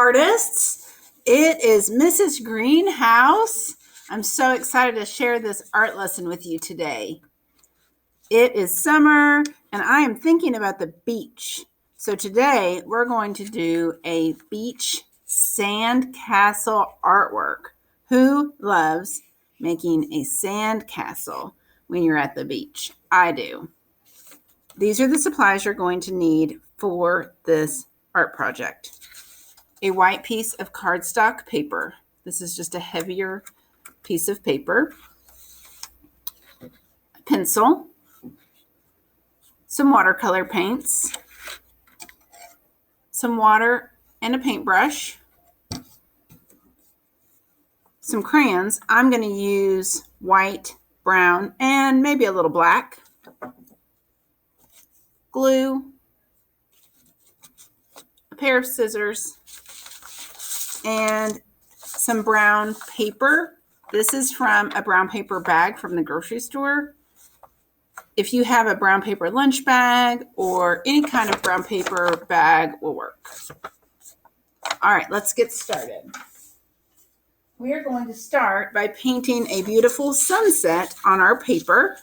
artists. It is Mrs. Greenhouse. I'm so excited to share this art lesson with you today. It is summer and I am thinking about the beach. So today we're going to do a beach sandcastle artwork. Who loves making a sandcastle when you're at the beach? I do. These are the supplies you're going to need for this art project. A white piece of cardstock paper. This is just a heavier piece of paper. A pencil. Some watercolor paints. Some water and a paintbrush. Some crayons. I'm going to use white, brown, and maybe a little black. Glue. A pair of scissors. And some brown paper. This is from a brown paper bag from the grocery store. If you have a brown paper lunch bag or any kind of brown paper bag will work. All right, let's get started. We are going to start by painting a beautiful sunset on our paper.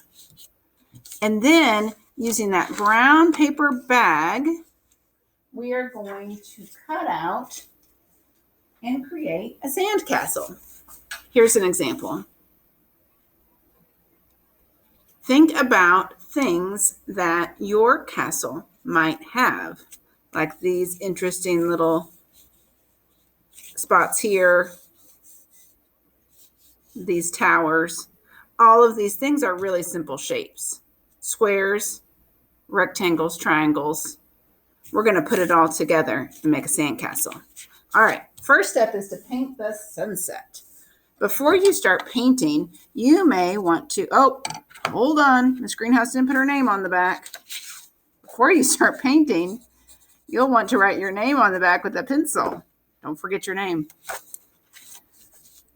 And then using that brown paper bag, we are going to cut out and create a sandcastle. Here's an example. Think about things that your castle might have, like these interesting little spots here, these towers. All of these things are really simple shapes. Squares, rectangles, triangles. We're going to put it all together and make a sandcastle. All right, first step is to paint the sunset. Before you start painting, you may want to, hold on, Miss Greenhouse didn't put her name on the back. Before you start painting, you'll want to write your name on the back with a pencil. Don't forget your name.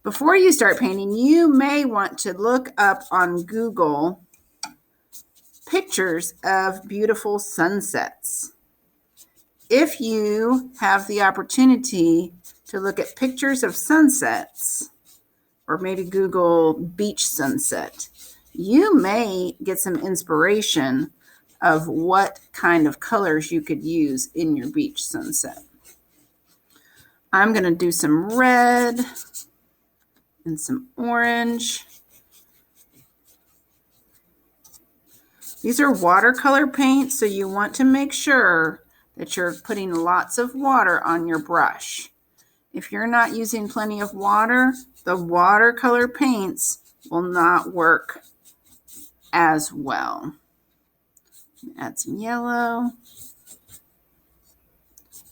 Before you start painting, you may want to look up on Google pictures of beautiful sunsets. If you have the opportunity to look at pictures of sunsets, or maybe Google beach sunset, you may get some inspiration of what kind of colors you could use in your beach sunset. I'm going to do some red and some orange. These are watercolor paints, so you want to make sure that you're putting lots of water on your brush. If you're not using plenty of water, the watercolor paints will not work as well. Add some yellow.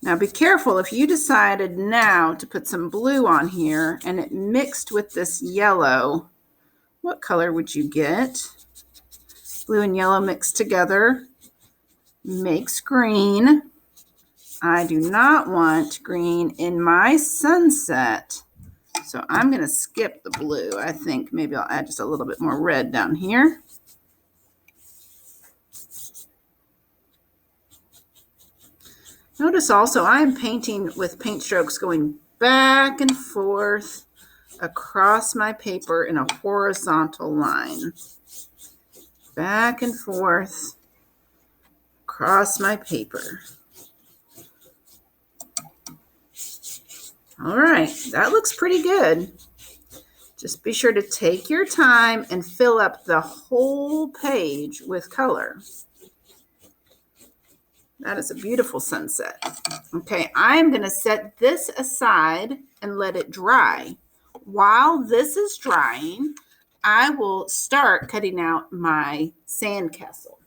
Now be careful if you decided now to put some blue on here and it mixed with this yellow, what color would you get? Blue and yellow mixed together makes green. I do not want green in my sunset, so I'm going to skip the blue. I think maybe I'll add just a little bit more red down here. Notice also I'm painting with paint strokes going back and forth across my paper in a horizontal line. Back and forth across my paper. All right, that looks pretty good. Just be sure to take your time and fill up the whole page with color. That is a beautiful sunset. Okay, I'm going to set this aside and let it dry. While this is drying, I will start cutting out my sandcastle.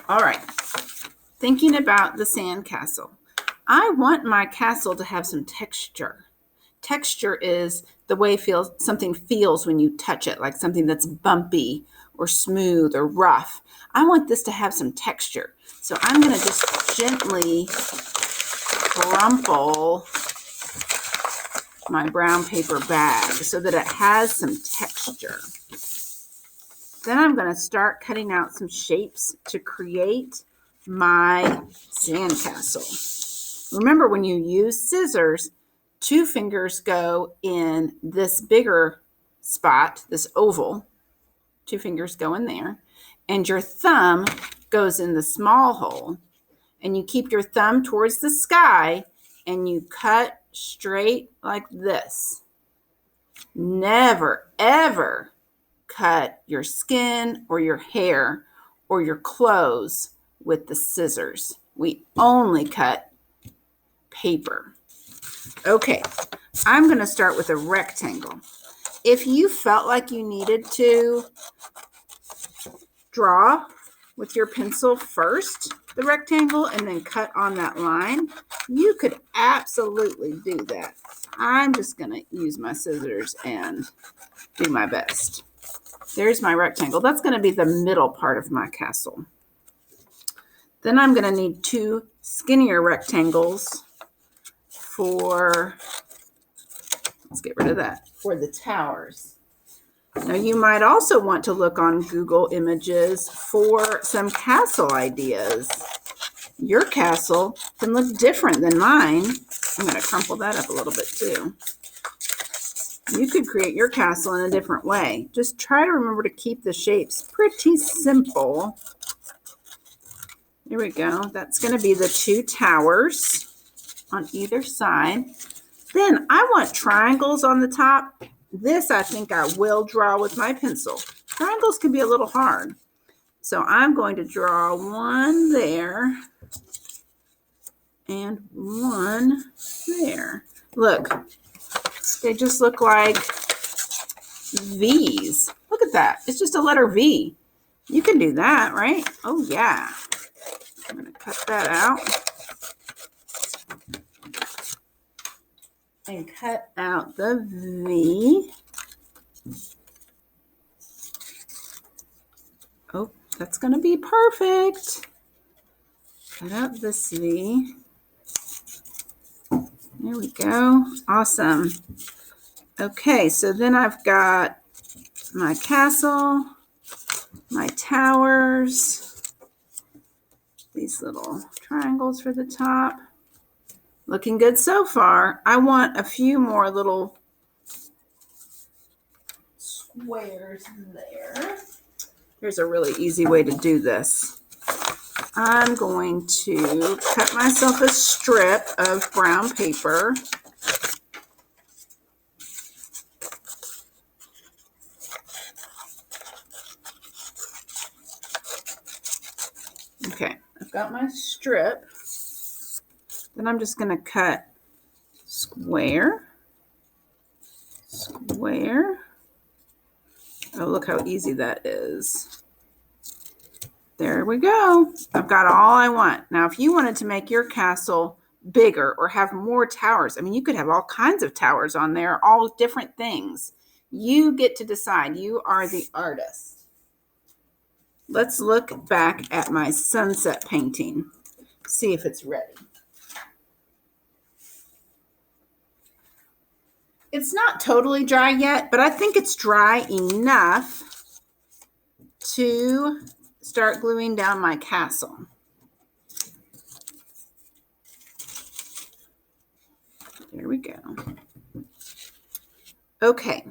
All right, thinking about the sandcastle. I want my castle to have some texture. Texture is the way something feels when you touch it, like something that's bumpy or smooth or rough. I want this to have some texture. So I'm going to just gently crumple my brown paper bag so that it has some texture. Then I'm going to start cutting out some shapes to create my sandcastle. Remember, when you use scissors, 2 fingers go in this bigger spot, this oval. 2 fingers go in there, and your thumb goes in the small hole, and you keep your thumb towards the sky and you cut straight like this. Never, ever cut your skin or your hair or your clothes with the scissors. We only cut paper. Okay, I'm going to start with a rectangle. If you felt like you needed to draw with your pencil first, the rectangle, and then cut on that line, you could absolutely do that. I'm just going to use my scissors and do my best. There's my rectangle. That's going to be the middle part of my castle. Then I'm going to need 2 skinnier rectangles for, let's get rid of that, for the towers. Now, you might also want to look on Google Images for some castle ideas. Your castle can look different than mine. I'm going to crumple that up a little bit too. You could create your castle in a different way. Just try to remember to keep the shapes pretty simple. There we go. That's going to be the 2 towers on either side. Then I want triangles on the top. This I think I will draw with my pencil. Triangles can be a little hard. So I'm going to draw one there and one there. Look, they just look like V's. Look at that. It's just a letter V. You can do that, right? Oh, yeah. I'm going to cut that out. And cut out the V. Oh, that's going to be perfect. Cut out this V. There we go. Awesome. Okay, so then I've got my castle, my towers, these little triangles for the top. Looking good so far. I want a few more little squares there. Here's a really easy way to do this. I'm going to cut myself a strip of brown paper. Okay, I've got my strip. Then I'm just going to cut square, square. Oh, look how easy that is. There we go. I've got all I want. Now, if you wanted to make your castle bigger or have more towers, I mean, you could have all kinds of towers on there, all different things. You get to decide. You are the artist. Let's look back at my sunset painting, see if it's ready. It's not totally dry yet, but I think it's dry enough to start gluing down my castle. There we go. Okay,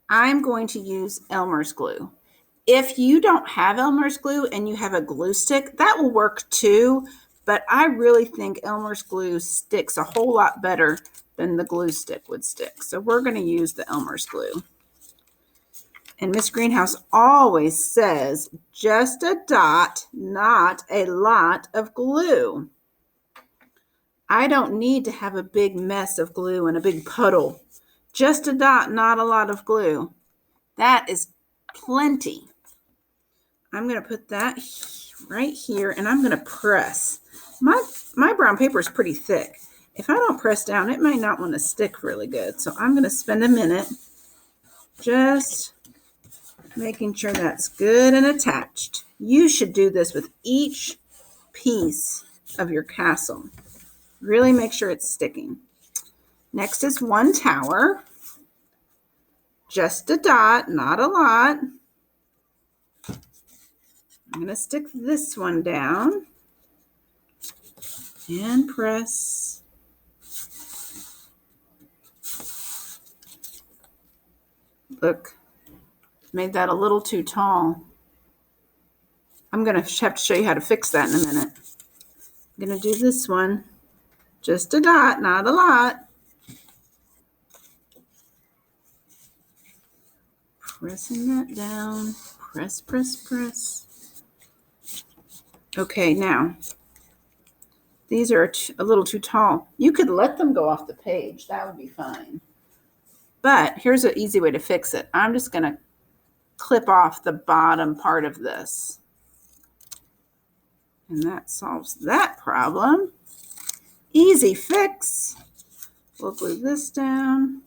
I'm going to use Elmer's glue. If you don't have Elmer's glue and you have a glue stick, that will work too, but I really think Elmer's glue sticks a whole lot better than the glue stick would stick. So we're going to use the Elmer's glue. And Miss Greenhouse always says, just a dot, not a lot of glue. I don't need to have a big mess of glue and a big puddle. Just a dot, not a lot of glue. That is plenty. I'm going to put that right here, and I'm going to press. My brown paper is pretty thick. If I don't press down, it might not want to stick really good. So I'm going to spend a minute just making sure that's good and attached. You should do this with each piece of your castle. Really make sure it's sticking. Next is one tower. Just a dot, not a lot. I'm going to stick this one down. and press. Look, made that a little too tall. I'm going to have to show you how to fix that in a minute. I'm going to do this one. Just a dot, not a lot. Pressing that down. Press, press, press. Okay, now, these are a little too tall. You could let them go off the page. That would be fine. But here's an easy way to fix it. I'm just going to clip off the bottom part of this. And that solves that problem. Easy fix. We'll glue this down.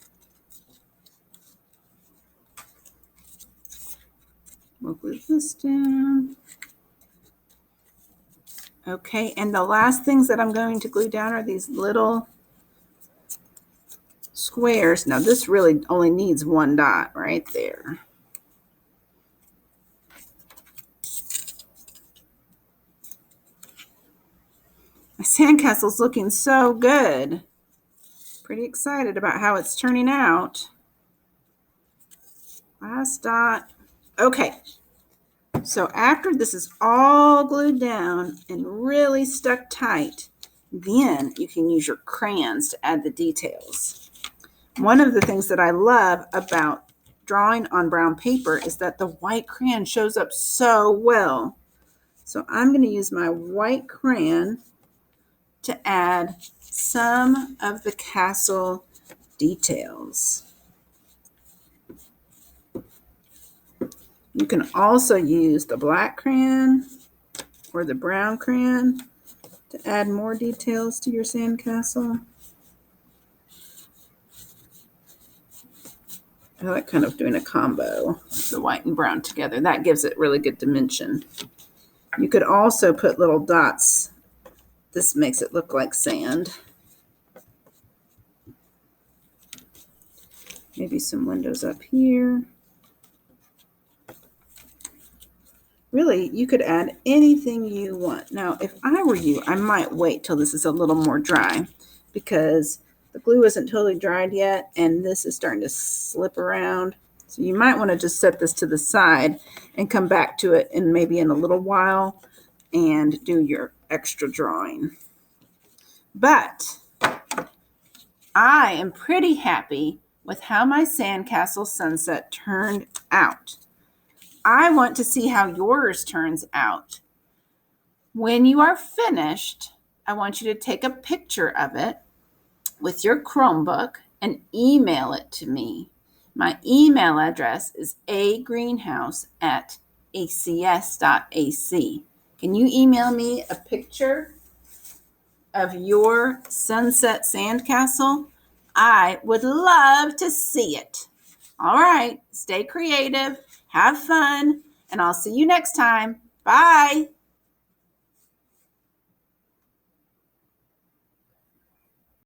We'll glue this down. Okay, and the last things that I'm going to glue down are these little squares. Now this really only needs one dot right there. My sandcastle's looking so good. Pretty excited about how it's turning out. Last dot. Okay. So after this is all glued down and really stuck tight, then you can use your crayons to add the details. One of the things that I love about drawing on brown paper is that the white crayon shows up so well. So I'm going to use my white crayon to add some of the castle details. You can also use the black crayon or the brown crayon to add more details to your sandcastle. I like kind of doing a combo of the white and brown together. That gives it really good dimension. You could also put little dots. This makes it look like sand. Maybe some windows up here. Really, you could add anything you want. Now, if I were you, I might wait till this is a little more dry because the glue isn't totally dried yet and this is starting to slip around. So you might want to just set this to the side and come back to it in maybe in a little while and do your extra drawing. But I am pretty happy with how my sandcastle sunset turned out. I want to see how yours turns out. When you are finished, I want you to take a picture of it with your Chromebook and email it to me. My email address is agreenhouse@acs.ac. Can you email me a picture of your sunset sandcastle? I would love to see it. All right, stay creative, have fun, and I'll see you next time. Bye.